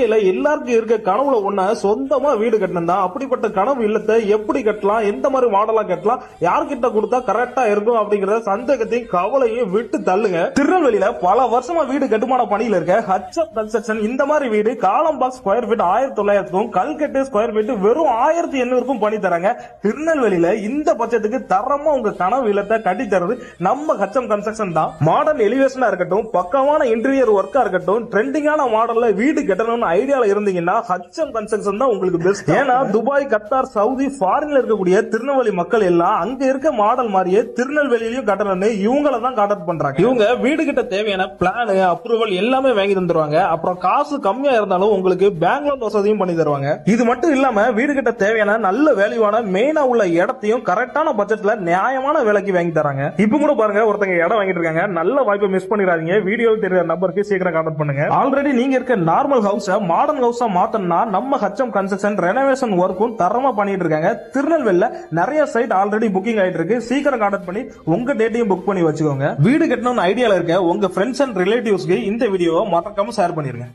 எல்லாருக்கும் இருக்க கனவுல ஒண்ண சொந்தமா வீடு கட்டணும் தான். அப்படிப்பட்ட கனவு இல்லத்தை எப்படி கட்டலாம், எந்த மாதிரி மாடலா கட்டலாம், யார்கிட்ட கொடுத்தா கரெக்டா இருக்கும் அப்படிங்கறத சந்தேகத்தையும் கவலையும் விட்டு தள்ளுங்க. திருநெல்வேலியில பல வருஷமா வீடு கட்டுமான பணியில இருக்க ஹச்எப் கன்ஸ்ட்ரக்ஷன் இந்த மாதிரி வீடு காலம்பாக் ஸ்கொயர் ஃபீட் 1900க்கும் கல்கட்டு ஸ்கொயர் ஃபீட் வெறும் 1800க்கும் பண்ணி தராங்க. திருநெல்வேலியில இந்த பட்சத்துக்கு தரமா உங்க கனவு இல்லத்தை கட்டி தருது நம்ம ஹச்எம் கன்ஸ்ட்ரக்ஷன் தான். மாடர்ன் எலிவேஷனா இருக்கட்டும், பக்கமான இன்டீரியர் ஒர்க்கா இருக்கட்டும், ட்ரெண்டிங்கான மாடல்ல வீடு கட்டணும் ஐடியால இருந்தீங்கன்னா ஹச்எம் கன்ஸ்ட்ரக்ஷன் தான் உங்களுக்கு பெஸ்ட். ஏன்னா துபாய், கத்தார், சவுதி, ஃபாரின்ல இருக்கக்கூடிய திருநெல்வேலி மக்கள் எல்லாம் அங்க இருக்க மாடல் மாதிரியே திருநெல்வேலியிலும் கட்டணும்னு இவங்கள தான் கான்டாக்ட் பண்றாங்க. இவங்க வீடு கிட்ட தேவையான பிளான், அப்ரூவல் எல்லாமே வாங்கி தந்துருவாங்க. அப்புறம் காசு கம்மியா இருந்தாலும் உங்களுக்கு பேங்க் லோன் வசதியும் பண்ணி தருவாங்க. இது மட்டும் இல்லாம வீடு கிட்ட தேவையான நல்ல வேல்யூவான மெயினா உள்ள இடத்தையும் கரெக்டான பட்ஜெட்ல நியாயமான விலைக்கு வாங்கி தராங்க. இப்ப கூட பாருங்க, ஒருத்தங்க இடம் வாங்கிட்டு இருக்காங்க. நல்ல வாய்ப்பை மிஸ் பண்ணிடாதீங்க. வீடியோவில் தெரியுற நம்பருக்கு சீக்கிரம் கான்டாக்ட் பண்ணுங்க. ஆல்ரெடி நீங்க இருக்க நார்மல் ஹவுஸ் மாடர்ன் ஹவுஸா மாத்தணும்னா நம்ம ஹச்எம் கன்ஸ்ட்ரக்ஷன் ரெனோவேஷன் ஒர்க்கும் தரமா பண்ணிட்டு இருக்காங்க. திருநெல்வேலியில நிறைய சைட் ஆல்ரெடி புக்கிங் ஆயிட்டு இருக்கு. சீக்கிரம் கான்டாக்ட் பண்ணி உங்க டேட்டையும் புக் பண்ணி வச்சுக்கோங்க. வீடு கட்டணும்னு ஐடியால இருக்க உங்க ஃப்ரெண்ட்ஸ் அண்ட் ரிலேட்டிவ்ஸ்க்கு இந்த வீடியோவை மறக்காம ஷேர் பண்ணிருங்க.